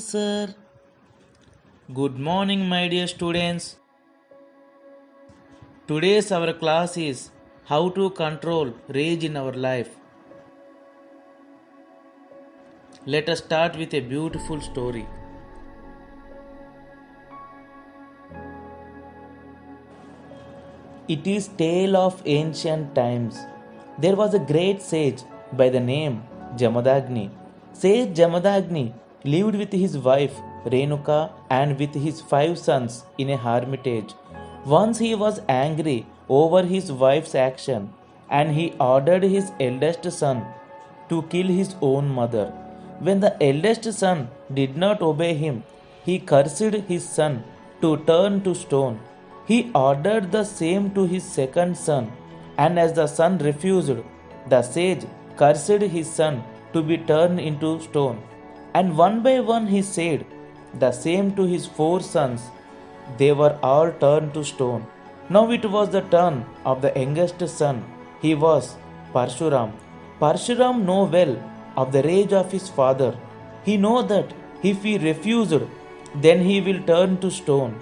sir. Good morning, my dear students. Today's our class is how to control rage in our life. Let us start with a beautiful story. It is tale of ancient times. There was a great sage by the name Jamadagni. Sage Jamadagni lived with his wife Renuka and with his 5 sons in a hermitage. Once he was angry over his wife's action and he ordered his eldest son to kill his own mother. When the eldest son did not obey him, he cursed his son to turn to stone. He ordered the same to his second son, and as the son refused, the sage cursed his son to be turned into stone. And one by one he said the same to his 4 sons. They were all turned to stone. Now it was the turn of the youngest son. He was Parshuram. Parshuram knew well of the rage of his father. He knew that if he refused, then he will turn to stone.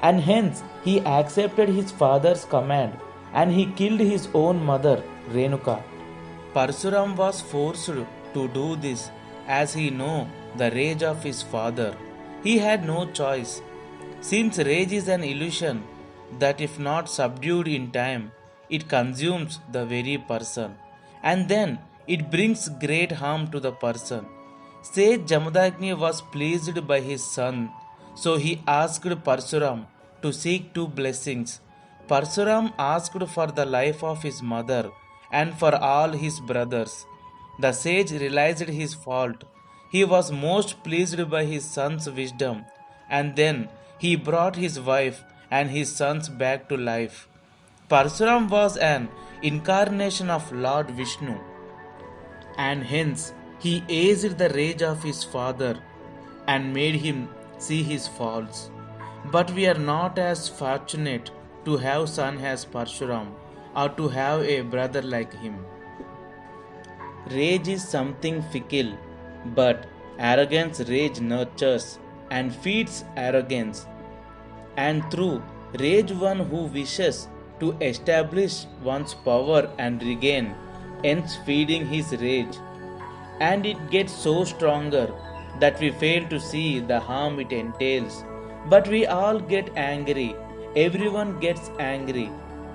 And hence he accepted his father's command and he killed his own mother, Renuka. Parshuram was forced to do this as he knew the rage of his father. He had no choice. Since rage is an illusion that, if not subdued in time, it consumes the very person, and then it brings great harm to the person. Sage Jamadagni was pleased by his son, so he asked Parshuram to seek 2 blessings. Parshuram asked for the life of his mother and for all his brothers. The sage realized his fault. He was most pleased by his son's wisdom, and then he brought his wife and his sons back to life. Parshuram was an incarnation of Lord Vishnu, and hence he eased the rage of his father and made him see his faults. But we are not as fortunate to have son as Parshuram or to have a brother like him. Rage is something fickle, but arrogance rage nurtures and feeds arrogance. And through rage, one who wishes to establish one's power and regain ends feeding his rage. And it gets so stronger that we fail to see the harm it entails. But we all get angry. Everyone gets angry.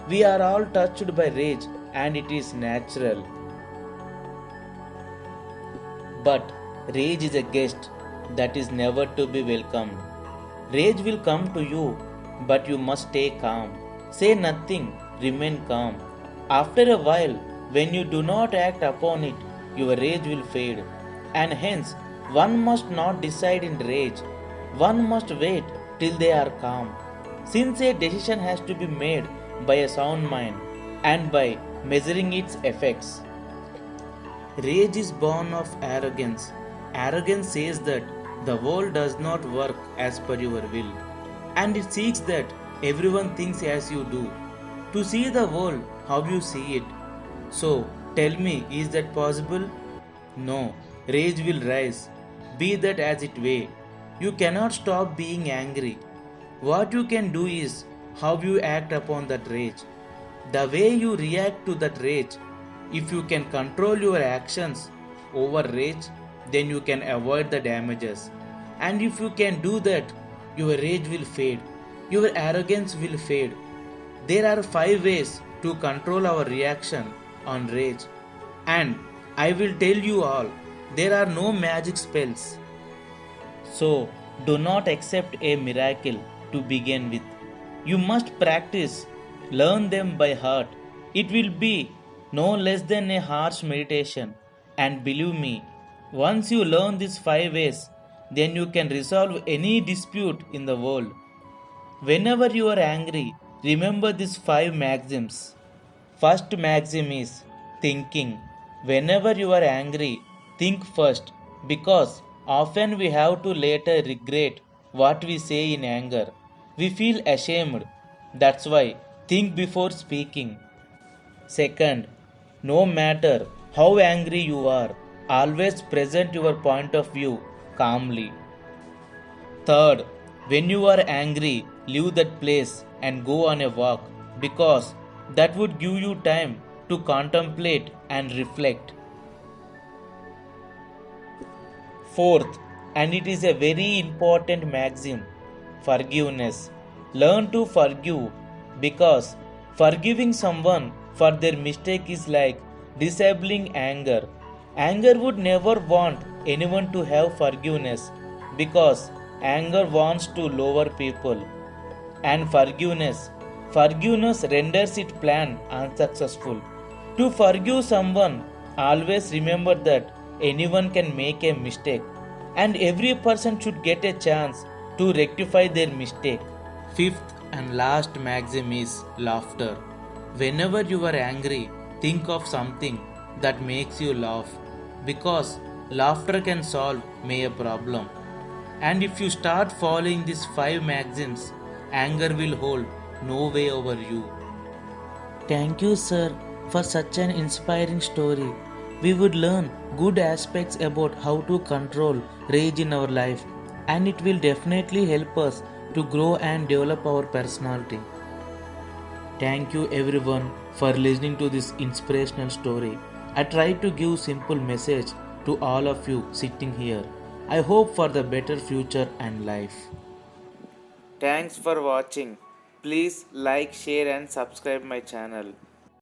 We are all touched by rage, and it is natural. But rage is a guest that is never to be welcomed. Rage will come to you, but you must stay calm. Say nothing, remain calm. After a while, when you do not act upon it, your rage will fade. And hence, one must not decide in rage. One must wait till they are calm. Since a decision has to be made by a sound mind and by measuring its effects. Rage is born of arrogance. Arrogance says that the world does not work as per your will, and it seeks that everyone thinks as you do, to see the world how you see it. So, tell me, is that possible? No, rage will rise, be that as it may. You cannot stop being angry. What you can do is how you act upon that rage. The way you react to that rage. If you can control your actions over rage, then you can avoid the damages. And if you can do that, your rage will fade. Your arrogance will fade. There are 5 ways to control our reaction on rage. And I will tell you all, there are no magic spells. So, do not accept a miracle to begin with. You must practice, learn them by heart. It will be no less than a harsh meditation. And believe me, once you learn these 5 ways, then you can resolve any dispute in the world. Whenever you are angry, remember these 5 maxims. First maxim is thinking. Whenever you are angry, think first, because often we have to later regret what we say in anger. We feel ashamed. That's why think before speaking. Second, no matter how angry you are, always present your point of view calmly. Third, when you are angry, leave that place and go on a walk because that would give you time to contemplate and reflect. Fourth, and it is a very important maxim, forgiveness. Learn to forgive because forgiving someone for their mistake is like disabling anger. Anger would never want anyone to have forgiveness because anger wants to lower people. And forgiveness renders its plan unsuccessful. To forgive someone, always remember that anyone can make a mistake and every person should get a chance to rectify their mistake. Fifth and last maxim is laughter. Whenever you are angry, think of something that makes you laugh because laughter can solve many a problem. And if you start following these five maxims, anger will hold no way over you. Thank you, sir, for such an inspiring story. We would learn good aspects about how to control rage in our life, and it will definitely help us to grow and develop our personality. Thank you everyone for listening to this inspirational story. I tried to give simple message to all of you sitting here. I hope for the better future and life. Thanks for watching. Please like, share and subscribe my channel.